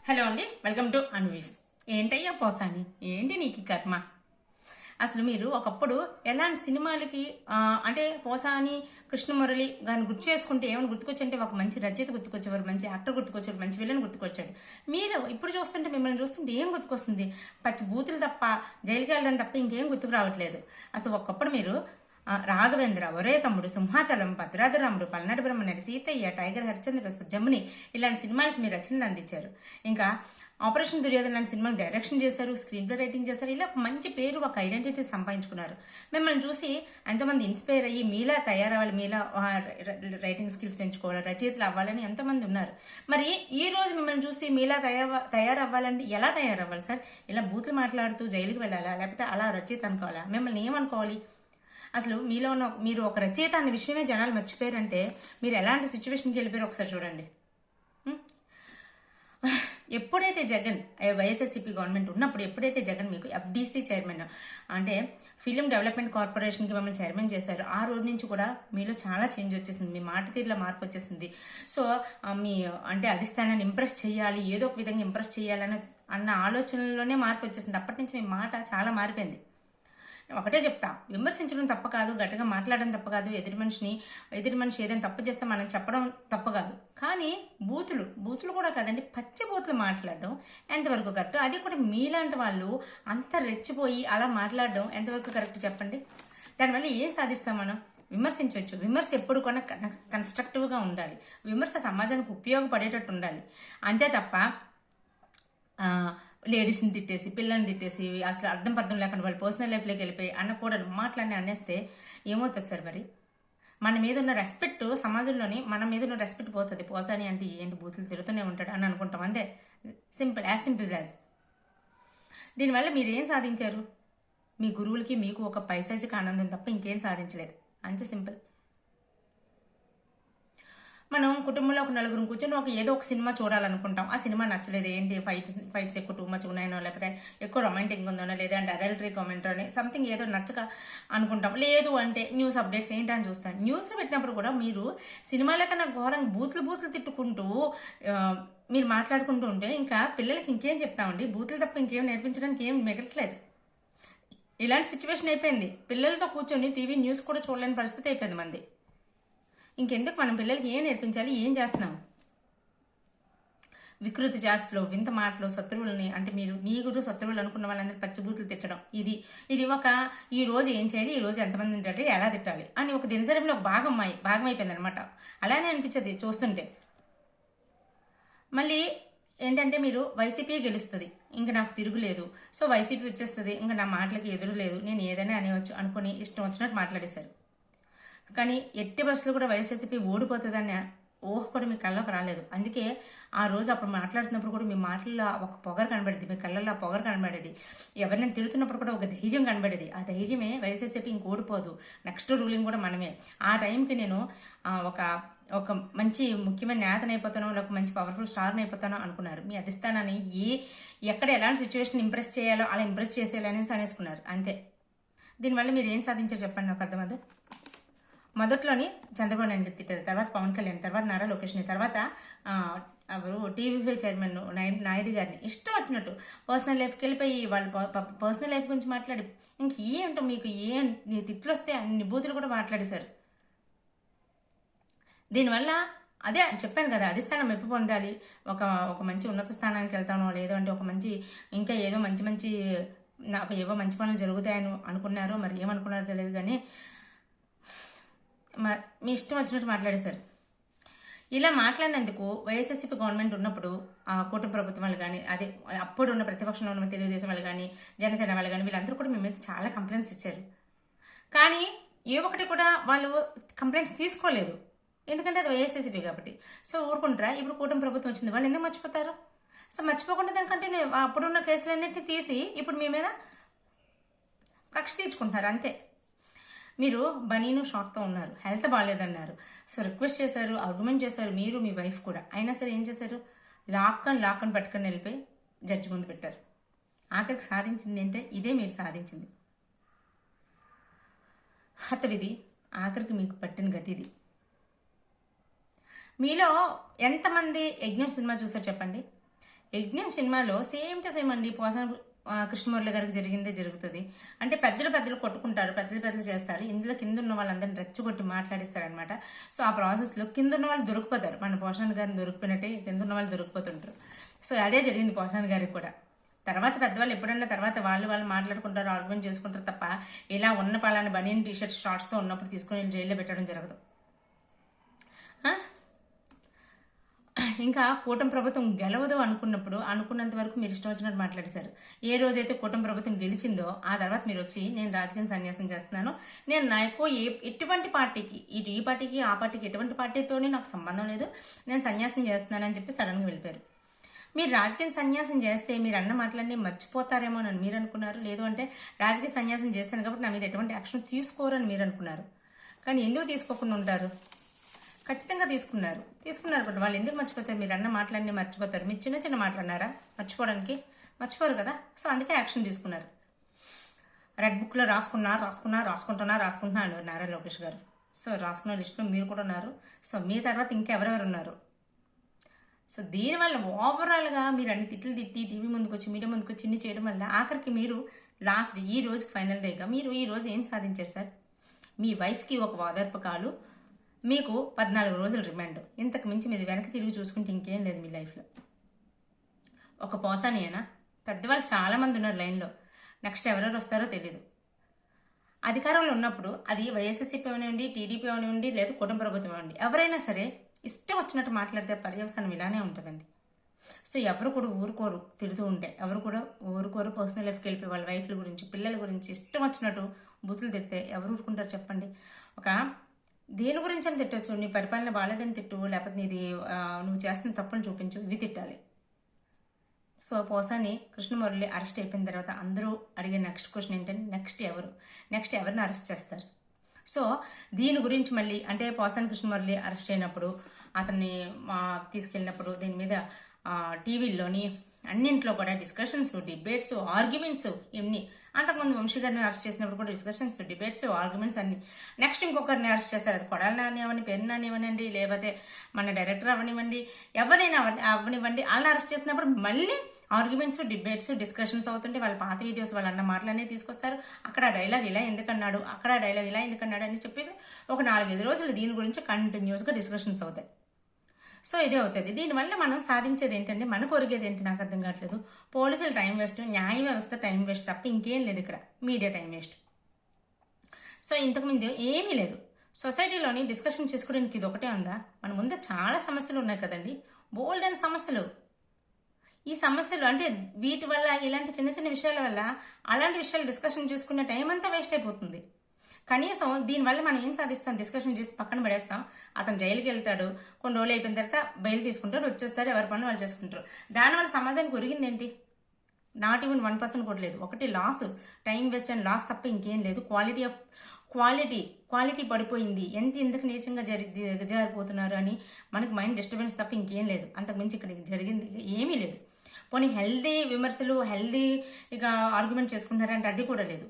Hello అండి, welcome to Anvi's. ఏంటయ్యా పోసాని, ఏంటి నీకు కర్మ? అసలు మీరు ఒకప్పుడు ఎలాంటి సినిమాలకి అంటే పోసాని కృష్ణమురళి గారిని గుర్తు చేసుకుంటే ఏమైనా గుర్తుకొచ్చంటే ఒక మంచి రచయిత గుర్తుకొచ్చేవారు, మంచి యాక్టర్ గుర్తుకొచ్చారు, మంచి విలన్ గుర్తుకొచ్చాడు. మీరు ఇప్పుడు చూస్తుంటే మిమ్మల్ని చూస్తుంటే ఏం గుర్తుకొస్తుంది? పచ్చి బూతులు తప్ప, జైలుకి వెళ్ళడం తప్ప ఇంకేం గుర్తుకు రావట్లేదు. అసలు ఒకప్పుడు మీరు రాఘవేంద్ర, ఒరే తమ్ముడు, సింహాచలం, భద్రాద్రిరాముడు, పల్నాడు బ్రహ్మణ్యుడు, సీతయ్య, టైగర్, హరిశ్చంద్ర ప్రసాద్, జముని ఇలాంటి సినిమాలకి మీరు రచనలు అందించారు. ఇంకా ఆపరేషన్ దుర్యోధన లాంటి సినిమాలు డైరెక్షన్ చేశారు, స్క్రీన్ ప్లే రైటింగ్ చేశారు. ఇలా ఒక మంచి పేరు, ఒక ఐడెంటిటీ సంపాదించుకున్నారు. మిమ్మల్ని చూసి ఎంతోమంది ఇన్స్పైర్ అయ్యి మీలా తయారవ్వాలి, మీలా రైటింగ్ స్కిల్స్ పెంచుకోవాలి, రచయితలు అవ్వాలని ఎంతోమంది ఉన్నారు. మరి ఈ రోజు మిమ్మల్ని చూసి మీలా తయారవ్వాలంటే ఎలా తయారవ్వాలి సార్? ఇలా బూతులు మాట్లాడుతూ జైలుకి వెళ్ళాలా, లేకపోతే అలా రచయిత అనుకోవాలా? మిమ్మల్ని ఏమనుకోవాలి? అసలు మీలో ఉన్న మీరు ఒక రచయిత అనే విషయమే జనాలు మర్చిపోయారంటే మీరు ఎలాంటి సిచ్యువేషన్కి వెళ్ళిపోయారో ఒకసారి చూడండి. ఎప్పుడైతే జగన్ వైఎస్ఆర్సీపీ గవర్నమెంట్ ఉన్నప్పుడు ఎప్పుడైతే జగన్ మీకు ఎఫ్డీసీ చైర్మన్ అంటే ఫిలిం డెవలప్మెంట్ కార్పొరేషన్కి మమ్మల్ని చైర్మన్ చేశారు, ఆ రోజు నుంచి కూడా మీలో చాలా చేంజ్ వచ్చేసింది, మీ మాట తీరులో మార్పు వచ్చేసింది. సో మీ అంటే అధిష్టానాన్ని ఇంప్రెస్ చేయాలి, ఏదో ఒక విధంగా ఇంప్రెస్ చేయాలని అన్న ఆలోచనలోనే మార్పు వచ్చేసింది. అప్పటి నుంచి మీ మాట చాలా మారిపోయింది. ఒకటే చెప్తా, విమర్శించడం తప్ప కాదు, గట్టిగా మాట్లాడడం తప్ప కాదు, ఎదుటి మనిషి ఏదైనా తప్పు చేస్తే మనం చెప్పడం తప్ప కాదు. కానీ బూతులు కూడా కాదండి, పచ్చి బూతులు మాట్లాడడం ఎంతవరకు కరెక్ట్? అది కూడా మీలాంటి వాళ్ళు అంత రెచ్చిపోయి అలా మాట్లాడడం ఎంతవరకు కరెక్ట్ చెప్పండి? దానివల్ల ఏం సాధిస్తాం మనం? విమర్శించవచ్చు, విమర్శ ఎప్పుడు కూడా కన్స్ట్రక్టివ్గా ఉండాలి, విమర్శ సమాజానికి ఉపయోగపడేటట్టు ఉండాలి. అంతే తప్ప లేడీస్ని తిట్టేసి, పిల్లల్ని తిట్టేసి, అసలు అర్థం పర్థం లేకుండా వాళ్ళు పర్సనల్ లైఫ్లోకి వెళ్ళిపోయి అనకూడదు మాటలన్నీ అనేస్తే ఏమవుతుంది సార్? మరి మన మీద ఉన్న రెస్పెక్ట్, సమాజంలోని మన మీద ఉన్న రెస్పెక్ట్ పోతుంది. పోసాని అంటే ఏంటి బూతులు తిరుగుతూనే ఉంటాడు అని అనుకుంటాం, అంతే. Simple as. దీనివల్ల మీరు ఏం సాధించారు? మీ గురువులకి మీకు ఒక పైశాచిక ఆనందం తప్ప ఇంకేం సాధించలేదు, అంతే సింపుల్. మనం కుటుంబంలో ఒక నలుగురు కూర్చొని ఏదో ఒక సినిమా చూడాలనుకుంటాం, ఆ సినిమా నచ్చలేదు. ఏంటి ఫైట్స్ ఎక్కువ టూ మచ్ ఉన్నాయనో, లేకపోతే ఎక్కువ రొమాంటిక్ ఉందనో, లేదంటే అడల్టరీ కామెంట్ అని సంథింగ్ ఏదో నచ్చక అనుకుంటాం. లేదు అంటే న్యూస్ అప్డేట్స్ ఏంటని చూస్తాం. న్యూస్లో పెట్టినప్పుడు కూడా మీరు సినిమాల కన్నా ఘోరంగా బూతులు తిట్టుకుంటూ మీరు మాట్లాడుకుంటూ ఉంటే ఇంకా పిల్లలకి ఇంకేం చెప్తామండి? బూతులు తప్ప ఇంకేం నేర్పించడానికి ఏం మిగలట్లేదు. ఇలాంటి సిచ్యువేషన్ అయిపోయింది. పిల్లలతో కూర్చొని టీవీ న్యూస్ కూడా చూడలేని పరిస్థితి అయిపోయింది మంది. ఇంకెందుకు మనం పిల్లలకి ఏం నేర్పించాలి? ఏం చేస్తున్నాం? వికృతి జాస్తిలో, వింత మాటలు, శత్రువులని అంటే మీరు శత్రువులు అనుకున్న వాళ్ళందరూ పచ్చిబూతులు తిట్టడం, ఇది ఒక ఈ రోజు ఏం చేయాలి, ఈ రోజు ఎంతమంది తింటారు, ఎలా తిట్టాలి అని ఒక దినచర్యలో ఒక భాగం అయిపోయింది అనమాట. అలానే అనిపించదు చూస్తుంటే. మళ్ళీ ఏంటంటే మీరు వైసీపీ గెలుస్తుంది, ఇంకా నాకు తిరుగులేదు, సో వైసీపీ వచ్చేస్తుంది, ఇంకా నా మాటలకి ఎదురు లేదు, నేను ఏదైనా అనేవచ్చు అనుకుని ఇష్టం వచ్చినట్టు మాట్లాడేశారు. కానీ ఎట్టి బస్సులు కూడా వైఎస్ఆర్సీపీ ఓడిపోతుందని ఊహ కూడా మీ కళ్ళకు రాలేదు. అందుకే ఆ రోజు అప్పుడు మాట్లాడుతున్నప్పుడు కూడా మీ మాటల్లో ఒక పొగరు కనబడేది, మీ కళ్ళల్లో పొగరు కనబడేది, ఎవరినైనా తిరుగుతున్నప్పుడు కూడా ఒక ధైర్యం కనబడేది. ఆ ధైర్యమే వైఎస్ఆర్సీపీ ఇంక ఓడిపోదు, నెక్స్ట్ రూలింగ్ కూడా మనమే. ఆ టైంకి నేను ఒక మంచి ముఖ్యమైన నేతను అయిపోతానో, లేక మంచి పవర్ఫుల్ స్టార్ని అయిపోతానో అనుకున్నారు. మీ అధిష్టానాన్ని ఎక్కడ ఎలాంటి సిచ్యువేషన్ ఇంప్రెస్ చేయాలో అలా ఇంప్రెస్ చేసేయాలనేసి అనేసుకున్నారు, అంతే. దీనివల్ల మీరు ఏం సాధించారు చెప్పండి నాకు అర్థమవుతుంది. మొదట్లోని చంద్రబాబు నాయుడు తిట్టారు, తర్వాత పవన్ కళ్యాణ్, తర్వాత నారా లోకేష్ని, తర్వాత ఎవరు టీవీ చైర్మన్ నాయుడు గారిని ఇష్టం వచ్చినట్టు పర్సనల్ లైఫ్కి వెళ్ళిపోయి వాళ్ళు పర్సనల్ లైఫ్ గురించి మాట్లాడి ఇంక ఏంటో మీకు తిట్లు వస్తే అన్ని బూతులు కూడా మాట్లాడేశారు. దీనివల్ల అదే చెప్పాను కదా, అధిష్టానం మెప్పు పొందాలి, ఒక మంచి ఉన్నత స్థానానికి వెళ్తానో, లేదో అంటే ఒక మంచి ఇంకా ఏదో మంచి నాకు ఏవో మంచి పనులు జరుగుతాయని అనుకున్నారో, మరి ఏమనుకున్నారో తెలియదు, కానీ మీ ఇష్టం వచ్చినట్టు మాట్లాడేశారు. ఇలా మాట్లాడినందుకు వైఎస్ఆర్సీపీ గవర్నమెంట్ ఉన్నప్పుడు కూటమి ప్రభుత్వం వాళ్ళు కానీ, అదే అప్పుడు ఉన్న ప్రతిపక్షంలో ఉన్న తెలుగుదేశం వాళ్ళు కానీ, జనసేన వాళ్ళు కానీ, వీళ్ళందరూ కూడా మీ మీద చాలా కంప్లైంట్స్ ఇచ్చారు. కానీ ఏ ఒకటి కూడా వాళ్ళు కంప్లైంట్స్ తీసుకోలేదు, ఎందుకంటే అది వైఎస్ఆర్సీపీ కాబట్టి. సో ఊరుకుంటారా? ఇప్పుడు కూటమి ప్రభుత్వం వచ్చింది, వాళ్ళు ఎందుకు మర్చిపోతారు? సో మర్చిపోకుండా దానికంటే అప్పుడున్న కేసులన్నింటినీ తీసి ఇప్పుడు మీ మీద కక్ష తీర్చుకుంటున్నారు, అంతే. మీరు బనీను షాక్తో ఉన్నారు, హెల్త్ బాగాలేదన్నారు, సో రిక్వెస్ట్ చేశారు, ఆర్గ్యుమెంట్ చేశారు, మీరు మీ వైఫ్ కూడా. అయినా సరే ఏం చేశారు? లాక్కని పట్టుకొని వెళ్ళిపోయి జడ్జి ముందు పెట్టారు. ఆఖరికి సాధించింది ఏంటంటే ఇదే మీరు సాధించింది. హతవిధి ఆఖరికి మీకు పట్టిన గతి ఇది. మీలో ఎంతమంది యజ్ఞం సినిమా చూసారు చెప్పండి? యజ్ఞం సినిమాలో సేమ్ టు సేమ్ అండి పోసాని కృష్ణమురళి గారికి జరిగిందే జరుగుతుంది. అంటే పెద్దలు కొట్టుకుంటారు, పెద్దలు చేస్తారు. ఇందులో కింద ఉన్న వాళ్ళందరినీ రెచ్చగొట్టి మాట్లాడిస్తారనమాట. సో ఆ ప్రాసెస్లో కింద ఉన్న వాళ్ళు దొరికిపోతారు. మన పోషాన్ గారిని దొరికిపోయినట్టే కింద ఉన్న వాళ్ళు దొరికిపోతుంటారు. సో అదే జరిగింది పోషాన్ గారికి కూడా. తర్వాత పెద్దవాళ్ళు ఎప్పుడన్నా తర్వాత వాళ్ళు మాట్లాడుకుంటారు, ఆర్గ్యుమెంట్ చేసుకుంటారు తప్ప ఇలా ఉన్న పలానా బనియన్ టీషర్ట్ షార్ట్స్తో ఉన్నప్పుడు తీసుకుని జైల్లో పెట్టడం జరగదు. ఇంకా కూటమి ప్రభుత్వం గెలవదు అనుకున్నంత వరకు మీరు ఇష్టం వచ్చినట్టు మాట్లాడేశారు. ఏ రోజైతే కూటమి ప్రభుత్వం గెలిచిందో ఆ తర్వాత మీరు వచ్చి నేను రాజకీయ సన్యాసం చేస్తున్నాను, నేను నాకు ఎటువంటి పార్టీకి ఈ పార్టీకి ఆ పార్టీకి ఎటువంటి పార్టీతోనే నాకు సంబంధం లేదు, నేను సన్యాసం చేస్తున్నాను అని చెప్పి సడన్గా వెళ్ళిపోయారు. మీరు రాజకీయ సన్యాసం చేస్తే మీరు అన్న మాటలన్నీ మర్చిపోతారేమో అని మీరు అనుకున్నారు. లేదు అంటే రాజకీయ సన్యాసం చేస్తాను కాబట్టి నా మీద ఎటువంటి యాక్షన్ తీసుకోరని మీరు అనుకున్నారు. కానీ ఎందుకు తీసుకోకుండా ఉంటారు? ఖచ్చితంగా తీసుకున్నారు కూడా. వాళ్ళు ఎందుకు మర్చిపోతారు? మీరు అన్న మాటలన్నీ మర్చిపోతారు. మీరు చిన్న మాట్లాడినారా మర్చిపోవడానికి? మర్చిపోరు కదా. సో అందుకే యాక్షన్ తీసుకున్నారు. రెడ్ బుక్లో రాసుకుంటున్నా అన్నారు నారా లోకేష్ గారు. సో రాసుకున్న లిస్టులో మీరు కూడా ఉన్నారు. సో మీ తర్వాత ఇంకెవరెవరు ఉన్నారు? సో దీనివల్ల ఓవరాల్గా మీరు అన్ని తిట్లు తిట్టి టీవీ ముందుకు వచ్చి మీడియా ముందుకు వచ్చి ఇన్ని చేయడం వల్ల ఆఖరికి మీరు లాస్ట్ ఈ రోజుకి ఫైనల్ డేగా మీరు ఈ రోజు ఏం సాధించారు సార్? మీ వైఫ్కి ఒక ఓదార్పకాలు, మీకు 14 రోజులు రిమాండ్. ఇంతకు మించి మీరు వెనక్కి తిరిగి చూసుకుంటే ఇంకేం లేదు మీ లైఫ్లో. ఒక పోసాని అయినా పెద్దవాళ్ళు చాలామంది ఉన్నారు లైన్లో. నెక్స్ట్ ఎవరెవరు వస్తారో తెలీదు. అధికారంలో ఉన్నప్పుడు అది వైఎస్ఎస్సీపీ అవనివ్వండి, టీడీపీ అవనివ్వండి, లేదా కుటుంబ ప్రభుత్వం అవ్వండి, ఎవరైనా సరే ఇష్టం వచ్చినట్టు మాట్లాడితే పర్యవసానం ఇలానే ఉంటుందండి. సో ఎవరు కూడా ఊరుకోరు తిడుతూ ఉంటే, ఎవరు కూడా ఊరుకోరు. పర్సనల్ లైఫ్కి వెళ్ళిపోయి వాళ్ళ వైఫ్ల గురించి పిల్లల గురించి ఇష్టం వచ్చినట్టు బూతులు తిడితే ఎవరు ఊరుకుంటారు చెప్పండి? ఒక దేని గురించి అని తిట్టచ్చు, నీ పరిపాలన బాగాలేదని తిట్టు, లేకపోతే నీది నువ్వు చేస్తున్న తప్పుని చూపించు, ఇవి తిట్టాలి. సో పోసాని కృష్ణమురళి అరెస్ట్ అయిపోయిన తర్వాత అందరూ అడిగే నెక్స్ట్ క్వశ్చన్ ఏంటంటే నెక్స్ట్ ఎవరిని అరెస్ట్ చేస్తారు? సో దీని గురించి మళ్ళీ అంటే పోసాని కృష్ణమురళి అరెస్ట్ అయినప్పుడు అతన్ని తీసుకెళ్ళినప్పుడు దీని మీద టీవీల్లోని అన్నింట్లో కూడా డిస్కషన్స్, డిబేట్స్, ఆర్గ్యుమెంట్స్ ఇవన్నీ. అంతకుముందు వంశీ గారిని అరెస్ట్ చేసినప్పుడు కూడా డిస్కషన్స్, డిబేట్స్, ఆర్గ్యుమెంట్స్ అన్ని. నెక్స్ట్ ఇంకొకరిని అరెస్ట్ చేస్తారు. అది కొడాలి నాని అవని, పెరు నాని అవనివ్వండి, లేకపోతే మన డైరెక్టర్ అవనివ్వండి, ఎవరైనా అవనివ్వండి, వాళ్ళని అరెస్ట్ చేసినప్పుడు మళ్ళీ ఆర్గ్యుమెంట్స్, డిబేట్స్, డిస్కషన్స్ అవుతుంటే వాళ్ళ పాత వీడియోస్ వాళ్ళ అన్న మాటలనే తీసుకొస్తారు. అక్కడ డైలాగ్ ఇలా ఎందుకన్నాడు, అక్కడ డైలాగ్ ఇలా ఎందుకన్నాడు అని చెప్పేసి ఒక 4-5 రోజులు దీని గురించి కంటిన్యూస్గా డిస్కషన్స్ అవుతాయి. సో ఇదే అవుతుంది. దీనివల్ల మనం సాధించేది ఏంటంటే, మనకు ఒరిగేది ఏంటి నాకు అర్థం కావట్లేదు. పోలీసులు టైం వేస్ట్, న్యాయ వ్యవస్థ టైం వేస్ట్ తప్ప ఇంకేం లేదు. ఇక్కడ మీడియా టైం వేస్ట్. సో ఇంతకుముందు ఏమీ లేదు. సొసైటీలోని డిస్కషన్ చేసుకోవడానికి ఇది ఒకటే ఉందా? మన ముందు చాలా సమస్యలు ఉన్నాయి కదండి, బోల్డ్ అండ్ సమస్యలు. ఈ సమస్యలు అంటే వీటి వల్ల, ఇలాంటి చిన్న విషయాల వల్ల అలాంటి విషయాలు డిస్కషన్ చేసుకునే టైం అంతా వేస్ట్ అయిపోతుంది. కనీసం దీనివల్ల మనం ఏం సాధిస్తాం? డిస్కషన్ చేసి పక్కన పడేస్తాం. అతను జైలుకి వెళ్తాడు, కొన్ని రోజులు అయిపోయిన తర్వాత బయలు తీసుకుంటారు, వచ్చేస్తారు, ఎవరి పనులు వాళ్ళు చేసుకుంటారు. దానివల్ల సమాజానికి ఒరిగింది ఏంటి? నాట్ ఈవెన్ 1% కూడా లేదు. ఒకటి loss, time waste and loss తప్ప ఇంకేం లేదు. క్వాలిటీ పడిపోయింది. ఎందుకు నీచంగా జారిపోతున్నారు అని మనకి మైండ్ డిస్టర్బెన్స్ తప్ప ఇంకేం లేదు. అంతకుమించి ఇక్కడ జరిగింది ఏమీ లేదు. పోనీ హెల్దీ విమర్శలు, హెల్దీ ఇక ఆర్గ్యుమెంట్ చేసుకుంటారంటే అది కూడా లేదు.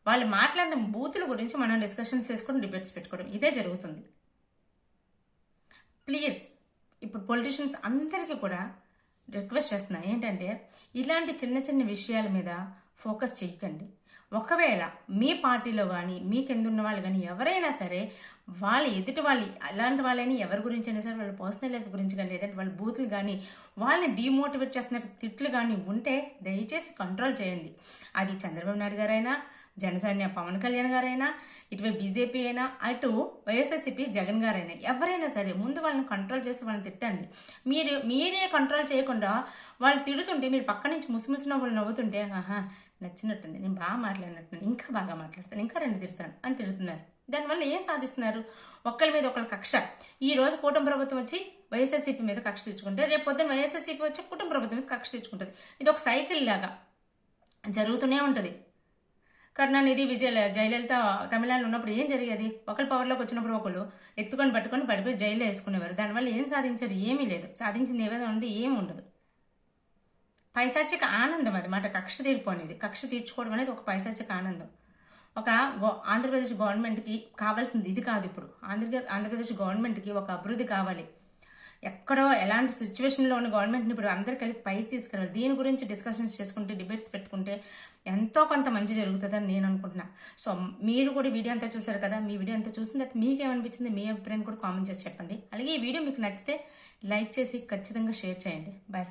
వాళ్ళు మాట్లాడిన బూతుల గురించి మనం డిస్కషన్స్ చేసుకుని డిబేట్స్ పెట్టుకోవడం, ఇదే జరుగుతుంది. ప్లీజ్ ఇప్పుడు పొలిటీషియన్స్ అందరికీ కూడా రిక్వెస్ట్ చేస్తున్నా ఏంటంటే, ఇలాంటి చిన్న విషయాల మీద ఫోకస్ చేయకండి. ఒకవేళ మీ పార్టీలో కానీ మీకు ఎందున్న వాళ్ళు కానీ ఎవరైనా సరే వాళ్ళు ఎదుటి వాళ్ళు అలాంటి వాళ్ళని ఎవరి గురించి అయినా సరే వాళ్ళ పర్సనల్ లైఫ్ గురించి కానీ లేదంటే వాళ్ళ బూతులు కానీ వాళ్ళని డీమోటివేట్ చేస్తున్న తిట్లు కానీ ఉంటే దయచేసి కంట్రోల్ చేయండి. అది చంద్రబాబు నాయుడు గారైనా, జనసేన పవన్ కళ్యాణ్ గారైనా, ఇటువైపు బీజేపీ అయినా, అటు వైఎస్ఆర్సీపీ జగన్ గారైనా, ఎవరైనా సరే ముందు వాళ్ళని కంట్రోల్ చేసి వాళ్ళని తిట్టండి. మీరే కంట్రోల్ చేయకుండా వాళ్ళు తిడుతుంటే మీరు పక్క నుంచి ముసిముసి నవ్వులు నవ్వుతుంటే నచ్చినట్టుంది, నేను బాగా మాట్లాడినట్టున్నాను, ఇంకా బాగా మాట్లాడతాను, ఇంకా 2 తిడతాను అని తిడుతున్నారు. దానివల్ల ఏం సాధిస్తున్నారు? ఒకళ్ళ మీద ఒకళ్ళ కక్ష. ఈ రోజు కూటమి ప్రభుత్వం వచ్చి వైఎస్ఆర్సీపీ మీద కక్ష తెచ్చుకుంటే రేపు పొద్దున్న వైఎస్ఆర్సీపీ వచ్చి కూటమి ప్రభుత్వం మీద కక్ష తెచ్చుకుంటుంది. ఇది ఒక సైకిల్ లాగా జరుగుతూనే ఉంటుంది. కరుణానిధి, జయలలిత తమిళనాడులో ఉన్నప్పుడు ఏం జరిగేది? ఒకళ్ళు పవర్లోకి వచ్చినప్పుడు ఒకళ్ళు ఎత్తుకొని పట్టుకొని పడిపోయి జైల్లో వేసుకునేవారు. దానివల్ల ఏం సాధించారు? ఏమీ లేదు. సాధించింది ఏమైనా ఉంటే ఏమి ఉండదు. పైశాచిక ఆనందం అది మాట. కక్ష తీర్పునేది, కక్ష తీర్చుకోవడం అనేది ఒక పైశాచిక ఆనందం. ఒక ఆంధ్రప్రదేశ్ గవర్నమెంట్కి కావాల్సింది ఇది కాదు. ఇప్పుడు ఆంధ్రప్రదేశ్ గవర్నమెంట్కి ఒక అభివృద్ధి కావాలి. ఎక్కడో ఎలాంటి సిచ్యువేషన్లో ఉన్న గవర్నమెంట్ని ఇప్పుడు అందరు కలిపి పైకి తీసుకెళ్ళాలి. దీని గురించి డిస్కషన్స్ చేసుకుంటే, డిబేట్స్ పెట్టుకుంటే ఎంతో కొంత మంచి జరుగుతుందని నేను అనుకుంటున్నా. సో మీరు కూడా వీడియో అంతా చూసారు కదా, మీ వీడియో అంతా చూసిన తర్వాత మీకేమనిపించింది, మీ అభిప్రాయం కూడా కామెంట్ చేసి చెప్పండి. అలాగే ఈ వీడియో మీకు నచ్చితే లైక్ చేసి ఖచ్చితంగా షేర్ చేయండి. బాయ్.